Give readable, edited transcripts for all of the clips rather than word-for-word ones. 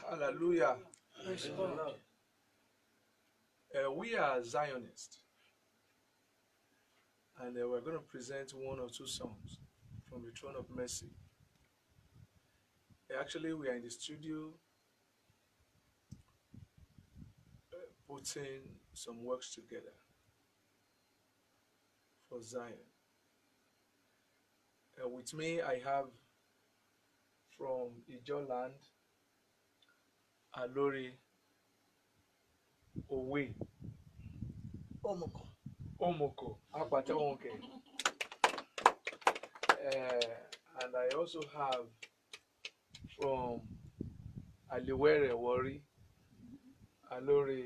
Hallelujah. We are Zionists, and we're going to present one or two songs from the Throne of Mercy. Actually, we are in the studio putting some works together for Zion. With me, I have from Ijoland, Alore, Omoko. And I also have from Alore, Alore,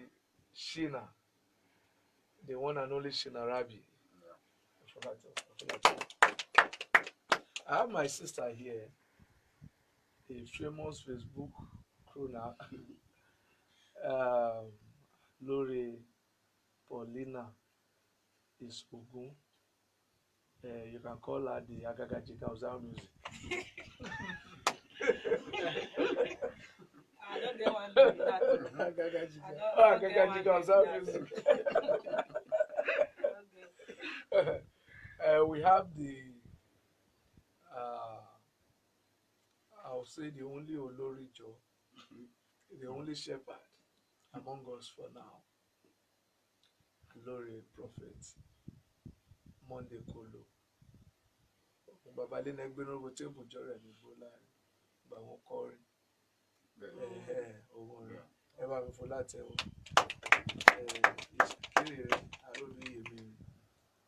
Sina, the one and only Sina Rabbi. I have my sister here, a famous Facebook crooner, Lore Pauline Isogun. You can call her the Agagajika of Zion music. I don't want to do that. Agagajika of Zion music. We have the I'll say the only Olorijo, the only shepherd among us for now. Alore prophet, Monday Kolo. Babale negbeno go table jore ni bola ba won korin. Ohun re. E ba mi fo late o.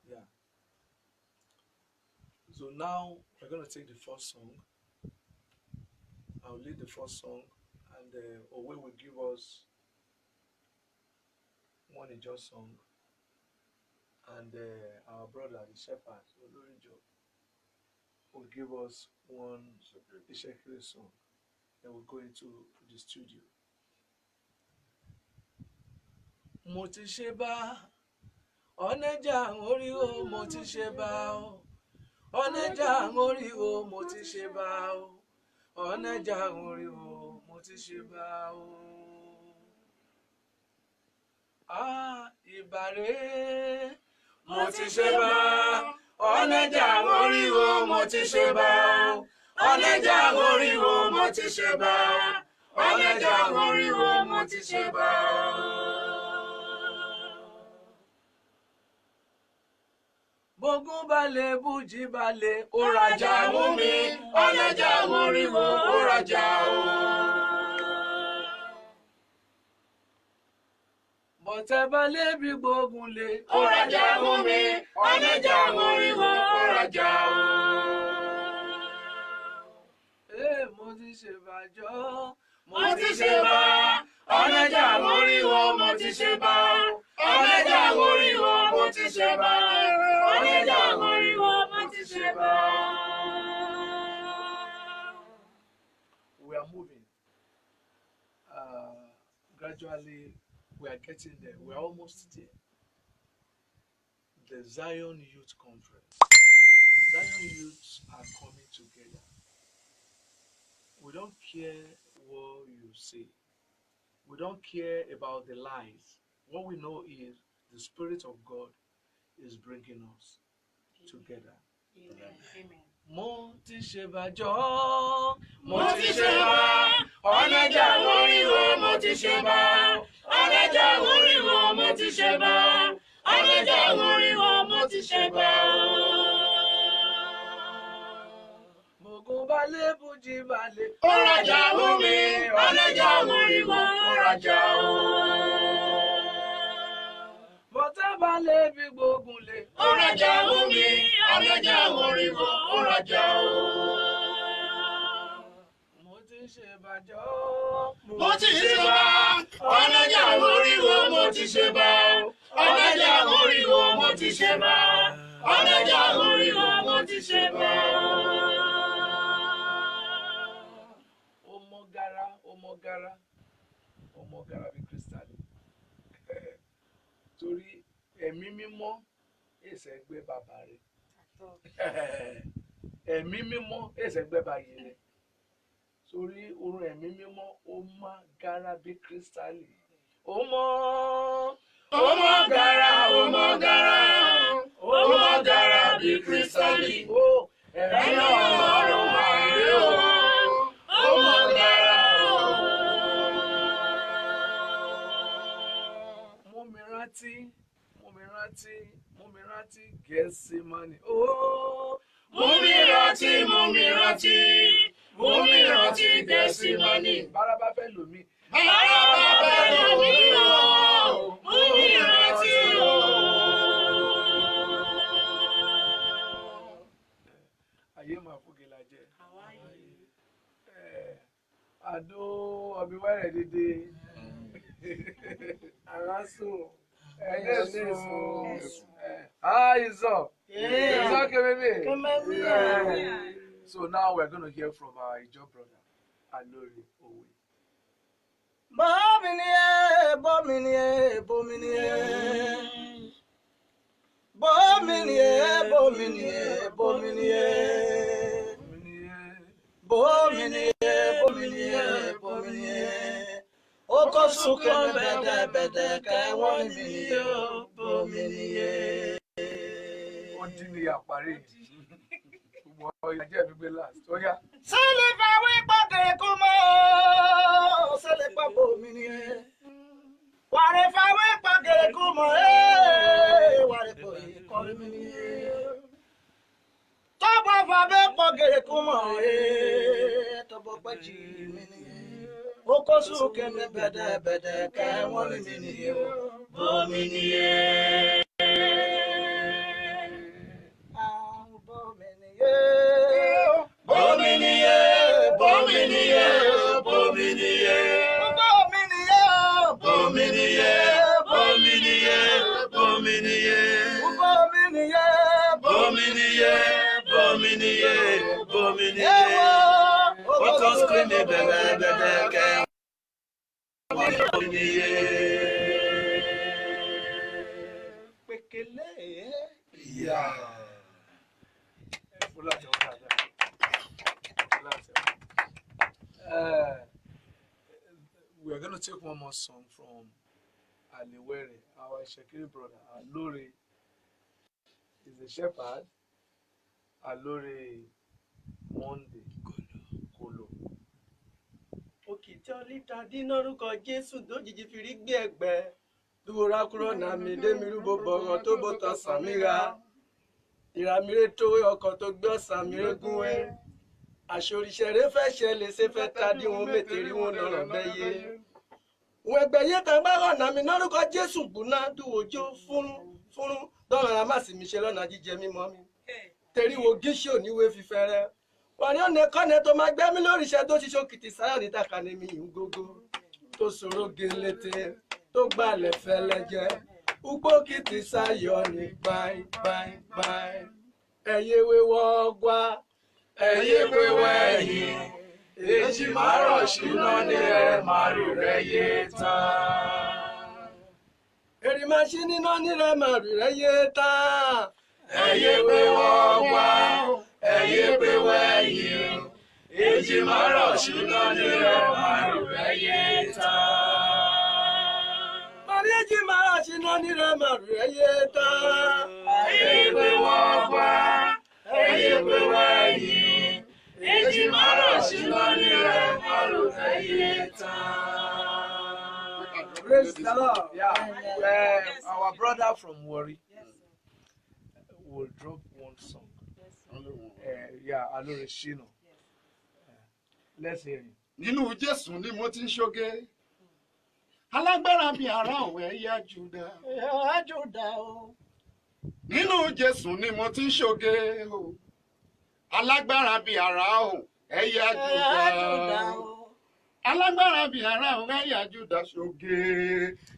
Yeah. So now we're going to take the first song. I'll lead the first song, and Owe will give us one Ijo song, and our brother, the shepherd, Olorijo, will give us one Ishekiri song. Then we'll go into the studio. Moti sheba, oneja ngori o, moti sheba o, oneja ngori o, moti sheba o. Oneja ngori o, moti sheba o. Ibare, moti sheba. Oneja ngori o, moti sheba o. Oneja ngori o, moti sheba. Oneja ngori o, moti sheba. Bogun bale buji bale, oraja mumi. Oneja ngori o, oraja o. Botebale bi bogun le, oraja mumi. Oneja ngori o, oraja o. Mo ti ṣeba jọ, mo ti ṣeba. Oneja ngori o, mo ti ṣeba. Oneja ngori o, mo ti ṣeba. Oneja ngori o, mo ti ṣeba. We are moving. Gradually, we are getting there. We are almost there. The Zion Youth Conference. Zion Youths are coming together. We don't care what you say. We don't care about the lies. What we know is the Spirit of God is bringing us together. Amen. Mo ti ṣeba jọ, mo ti ṣeba. Oneja ngori o, mo ti ṣeba. Oneja ngori o, mo ti ṣeba. Oneja ngori o, mo ti ṣeba. Bogun bale buji bale, oraja mumi. Oneja ngori o, oraja o. Botebale bi gbogun le, oraja mumi. Oneja ngori o, oraja o. Mo ti ṣeba jọ, mo ti ṣeba. Oneja ngori o, mo ti ṣeba. Oneja ngori o, mo ti ṣeba. Oneja ngori o, mo ti ṣeba. Omogara bi kristali. Torí ẹ̀mí mímọ́ èsè gbé bàbá rẹ̀. Ẹ̀mí mímọ́ èsè gbé bàyè rẹ̀. Sórí orun ẹ̀mí mímọ́ ó má gara bí kírísítálì. Ó mọ́ gara, ó mọ́ gara bí kírísítálì. Ẹ̀mí Ọlọ́run máa ń rí o. Ó mọ́ gara o. Mú mi rántí Gẹ̀ẹ́símánì. Mú mi rántí Gẹ̀ẹ́símánì. Bárabá fẹ́ lò mí. Mú mi rántí o. Ayé máa fún Ilaje. Àdó ọbí wẹ́rẹ̀ dédé. Arásùn. It's okay, baby. So now we're going to hear from our Ijo brother, Alore Owe. Oko sukan bede ka won mi o bominiye. Ondini apare. Gbogbo Ilaje mi gbé last. Ó yá. Sele fa wi pade ko mo. Sele pa bominiye. Ware fa wi pade ko mo ware ko ko miniye. Tobo fa be pade ko mo tobo pa ji miniye. Oko sukan bede ka won mi o bominiye. We're going to take one more song from Alore, our Shekiri brother. Alore is a shepherd. Alore Monday Kolo. Òkìtì ọlítà dín lórúkọ Jésù dójijì fìrí gbé ẹgbẹ́ dúró kúrò náà mi dé mi rúbọ bọ̀rọ̀ tó bó tán sàmíra ìràmìrè tówé ọkọ̀ tó gbé ọ̀sán mìíràn gúnwé àṣoríṣẹ́rẹ́ fẹ́ ṣẹlẹ̀ ṣe fẹ́ ta dí wọn mẹ́tẹ̀ẹ̀rí wọn lọ́rọ̀ bẹ́yẹ. Wọn ẹgbẹ́ yẹn kan bá rọ̀ náà mi lórúkọ Jésù gbóná dúwòjó fúnrún dọ́rọ̀ ra má sì mi ṣe lọ́nà jíjẹ mímọ́ mi. Tẹ̀ríwò gíṣẹ́ òníwé fífẹ́rẹ́. Wọ́n ní ọ̀nà ẹ̀kọ́ni tó máa gbẹ́mí lórí iṣẹ́ tó ṣiṣẹ́ òkìtì sáyọ̀ ní dàkàní mi yìí gógó tó ṣòro gẹlẹ́tẹ̀ tó gbalẹ̀ fẹ́lẹ́jẹ́ ugbó kìtì sáyọ̀ ní báyìí. Ẹyẹ wéwọ́ gbá ẹyẹ wéwọ́ ẹ̀yìn èjì márùn ṣúná ní ẹ̀ márù rẹ̀ yé tán. Èrì máa ṣí níná ní rẹ̀ márù rẹ̀ yé tán. Ẹyẹ wéwọ́ gbá ẹyẹ wéwọ́ ẹ̀yìn èjì márùn ṣúná ní ẹ̀ márù rẹ̀ yé tán. Màrí èjì márùn ṣúná ní ẹ̀ márù rẹ̀ yé tán. Ẹyẹ wéwọ́ gbá ẹyẹ wéwọ́ ẹ̀yìn èjì márùn ṣúná ní ẹ̀ márù rẹ̀ yé tán. Praise the Lord. Yeah, our brother from Warri will drop one song. Yeah, Alore Sina. Let's hear him. Nínú Jésù ni mo ti ń ṣoge. Alágbára bí ara òwe ẹ̀yà Júdà. Nínú Jésù ni mo ti ń ṣoge o. Alágbára bí ara òwe ẹ̀yà Júdà. Alágbára bí ara òwe ẹ̀yà Júdà ṣoge.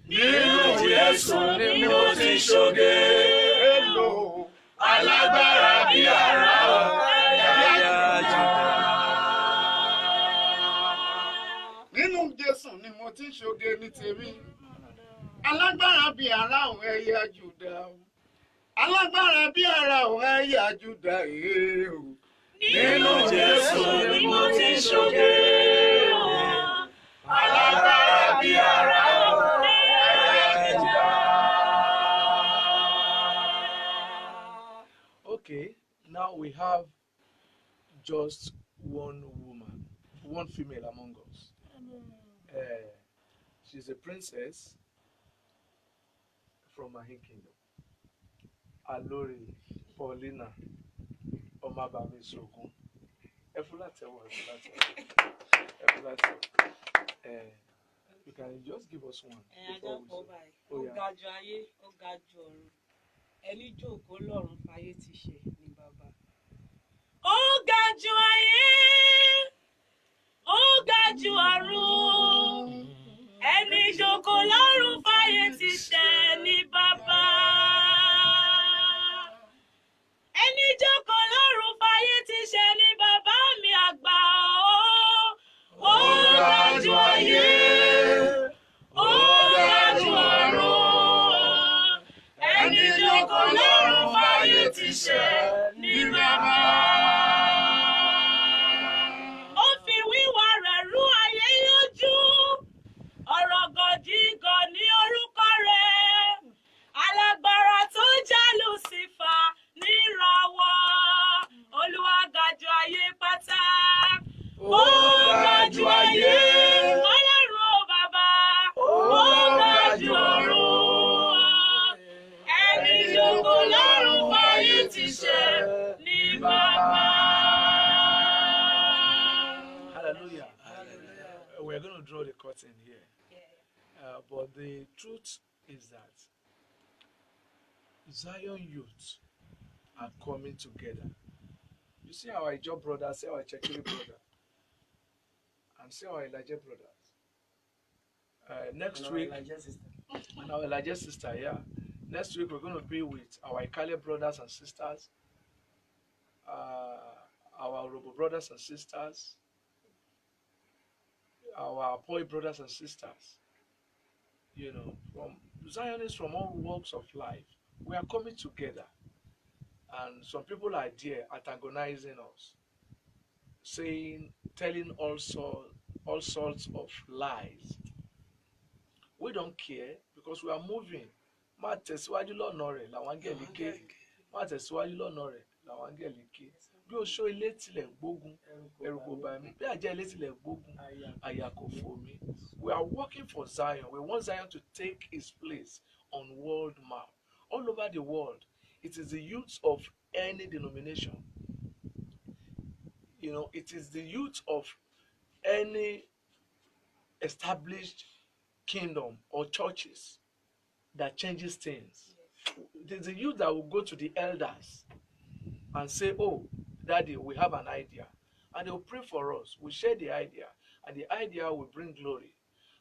Nínú Jésù ni mo ti ń ṣoge. Hello. Alágbára bí ara ẹ̀yà Júdà. Nínú Jésù ni mo ti ń ṣoge ní tèmi. Alágbára bí ara òun ẹ̀yà Júdà. Alágbára bí ara òun ẹ̀yà Júdà. nínú Jésù ni mo ti ṣoge. Alágbára bí ara ẹ̀ẹ́dẹ́gbẹ̀já. Okay, now we have just one woman, one female among us. She's a princess from my kingdom. Alore, Pauline, Omabami Isogun. You can just give us one. Ó ga jù ayé, ó ga jù ọ̀run. Ẹni jókòó lọ́run fayé ti ṣe ni bàbá. Ó ga jù ayé, ó ga jù ọ̀run. Ẹni jókòó lọ́run fayé ti ṣe ni bàbá. Ẹni jókòó lọ́run fayé ti ṣe ni bàbá mi àgbà o. Ó ga jù ayé, ó ga jù ọ̀run. Ẹni jókòó lọ́run fayé ti ṣe ni bàbá. Ó fi wíwá rẹ̀ rú ayé lójú. Ọ̀rọ̀ gọ̀jígọ̀ ní orúkọ rẹ̀. Alágbára tó já Lúsífà níràwọ̀. Olúwa ga jù ayé pátá. Ó ga jù ayé. Ọlọ́run o bàbá. Ó ga jù ọ̀run. Ẹni jókòó lọ́run fayé ti ṣe ni bàbá. Hallelujah. We're going to draw the curtain here. But the truth is that Zion youth are coming together. You see our Ijo brothers, see our Chekiri brother, and see our Ilaje brothers. Next week, and our Ilaje sister, yeah. Next week we're going to be with our Ikale brothers and sisters, our Robo brothers and sisters, our Poi brothers and sisters. You know, from Zionists from all walks of life, we are coming together. And some people are there antagonizing us, telling all sorts of lies. We don't care because we are moving. Má tẹ̀síwájú lọ́nà rẹ̀ làwọn áńgẹ́lì ké. Má tẹ̀síwájú lọ́nà rẹ̀ làwọn áńgẹ́lì ké. Bí oṣó ilé tilẹ̀ gbógun, ẹ̀rù kò bà mí. Bí àjẹ́ ilé tilẹ̀ gbógun, àyà kò fò mí. We are working for Zion. We want Zion to take its place on world map. All over the world, it is the youth of any denomination. You know, it is the youth of any established kingdom or churches that changes things. It is the youth that will go to the elders and say, oh, Daddy, we have an idea. And they will pray for us. We share the idea. And the idea will bring glory.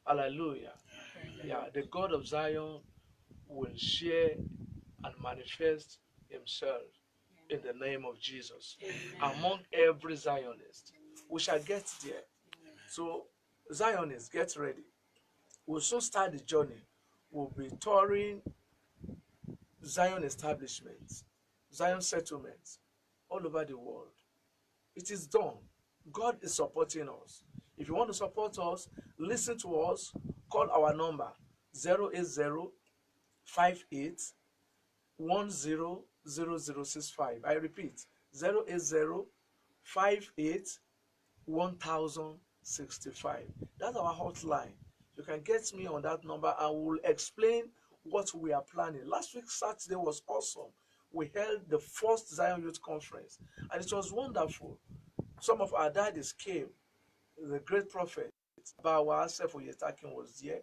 Hallelujah. Yeah, the God of Zion will share and manifest himself in the name of Jesus. Among every Zionist. We shall get there. So, Zionists, get ready. We'll soon start the journey. We'll be touring Zion establishments, Zion settlements all over the world. It is done. God is supporting us. If you want to support us, listen to us. Call our number 08058100065. I repeat, 080581065. That's our hotline. You can get me on that number and we'll explain what we are planning. Last week, Saturday was awesome. We held the first Zion Youth Conference and it was wonderful. Some of our daddies came. The great prophet, Bawa Sefoyetakin was there.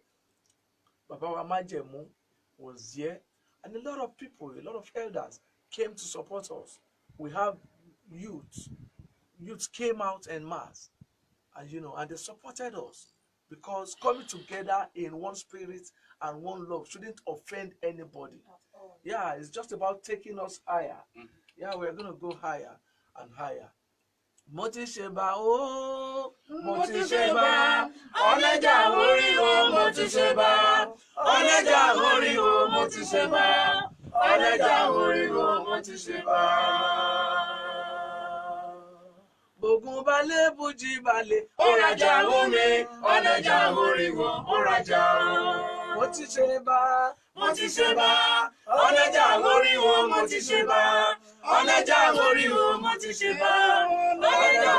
Babawa Majemu was there. And a lot of people, a lot of elders came to support us. We have youth. Youth came out en masse. And and they supported us. Because coming together in one spirit and one love shouldn't offend anybody. Yeah, it's just about taking us higher. Yeah, we're going to go higher and higher. Moti Sheba, oh, Moti Sheba, Oneja Hori, oh, Moti Sheba, Oneja Hori, oh, Moti Sheba, Oneja Hori, oh, Moti Sheba. Ògùn balẹ̀ bùjì balẹ̀. Ó rajà omi, ọlọ́jà oríwọ̀, ó rajà o. Mo ti ṣe bá. Mo ti ṣe bá. Ọlọ́jà oríwọ̀, mo ti ṣe bá. Ọlọ́jà oríwọ̀, mo ti ṣe bá. Ọlọ́jà